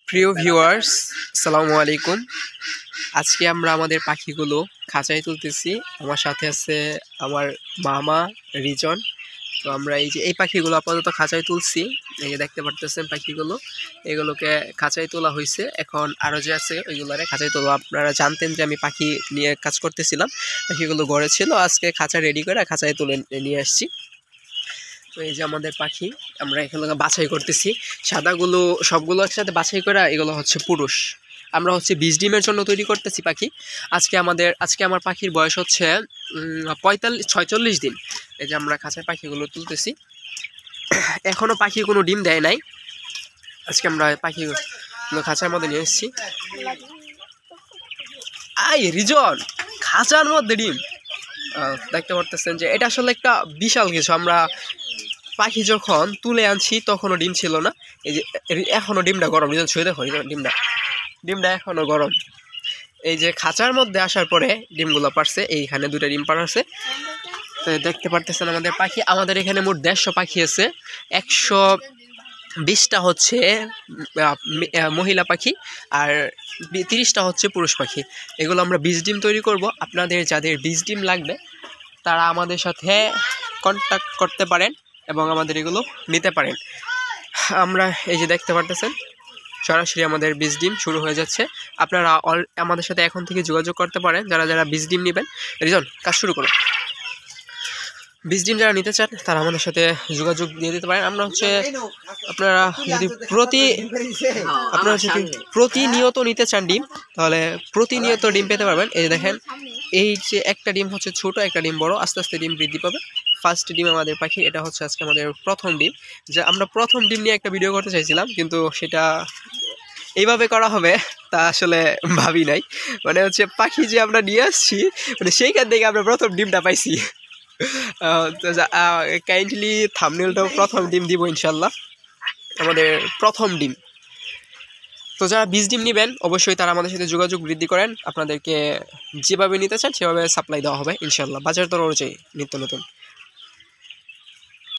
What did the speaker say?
প্রিয় ভিউয়ার্স, আসসালামু আলাইকুম। আজকে আমরা আমাদের পাখিগুলো খাঁচায় তুলতেছি। আমার সাথে আছে আমার মামা রিজন। তো আমরা এই পাখিগুলো আপাতত খাঁচায় তুলছি। এই যে দেখতে পারতেছেন পাখিগুলো, এগুলোকে খাঁচায় তোলা হয়েছে। এখন আরও যে আছে ওইগুলোরে খাঁচায় তোলা। আপনারা জানতেন যে আমি পাখি নিয়ে কাজ করতেছিলাম, পাখিগুলো ঘরে ছিল। আজকে খাঁচা রেডি করে খাঁচায় তুলে নিয়ে আসছি। তো এই যে আমাদের পাখি, আমরা এখানে বাছাই করতেছি। সাদাগুলো সবগুলো একসাথে বাছাই করা, এগুলো হচ্ছে পুরুষ। আমরা হচ্ছে 20 ডিমের জন্য তৈরি করতেছি পাখি। আজকে আমার পাখির বয়স হচ্ছে 46 দিন। এই যে আমরা খাঁচায় পাখিগুলো তুলতেছি। এখনও পাখি কোনো ডিম দেয় নাই। আজকে আমরা পাখিগুলো খাঁচার মধ্যে নিয়ে এসেছি। রিজন, খাঁচার মধ্যে ডিম দেখতে পারতেছেন যে এটা আসলে একটা বিশাল কিছু। আমরা পাখি যখন তুলে আনছি তখনও ডিম ছিল না। এই যে এখনও ডিমটা গরম, ছুঁয়ে দেখো ডিমটা এখনও গরম। এই যে খাঁচার মধ্যে আসার পরে ডিমগুলো পারছে, এইখানে 2টা ডিম পারছে। তো দেখতে পারতেছেন আমাদের পাখি। আমাদের এখানে মোট 150 পাখি আছে। 120টা হচ্ছে মহিলা পাখি আর 30টা হচ্ছে পুরুষ পাখি। এগুলো আমরা 20 ডিম তৈরি করব। আপনাদের যাদের 20 ডিম লাগবে তারা আমাদের সাথে কন্ট্যাক্ট করতে পারেন এবং আমাদের এগুলো নিতে পারেন। আমরা এই যে দেখতে পারতেছেন সরাসরি আমাদের 20 ডিম শুরু হয়ে যাচ্ছে। আপনারা আমাদের সাথে এখন থেকে যোগাযোগ করতে পারেন যারা 20 ডিম নেবেন। রিজন, কাজ শুরু করো। 20 ডিম যারা নিতে চান তারা আমাদের সাথে যোগাযোগ দিয়ে দিতে পারেন। আমরা হচ্ছে আপনারা যদি প্রতিনিয়ত নিতে চান ডিম, তাহলে প্রতিনিয়ত ডিম পেতে পারবেন। এই যে দেখেন, এই যে একটা ডিম হচ্ছে ছোট, একটা ডিম বড়, আস্তে আস্তে ডিম বৃদ্ধি পাবে। ফার্স্ট ডিম আমাদের পাখি, এটা হচ্ছে আজকে আমাদের প্রথম ডিম। যে আমরা প্রথম ডিম নিয়ে একটা ভিডিও করতে চাইছিলাম, কিন্তু সেটা এইভাবে করা হবে তা আসলে ভাবি নাই। মানে হচ্ছে পাখি যে আমরা নিয়ে আসছি, মানে সেইখান থেকে আমরা প্রথম ডিমটা পাইছি। তো কাইন্ডলি থাম্বনেলটাও প্রথম ডিম দিব ইনশাল্লাহ, আমাদের প্রথম ডিম। তো যারা 20 ডিম নেবেন অবশ্যই তারা আমাদের সাথে যোগাযোগ বৃদ্ধি করেন। আপনাদেরকে যেভাবে নিতে চান সেভাবে সাপ্লাই দেওয়া হবে ইনশাল্লাহ, বাজার দর অনুযায়ী নিত্য নতুন।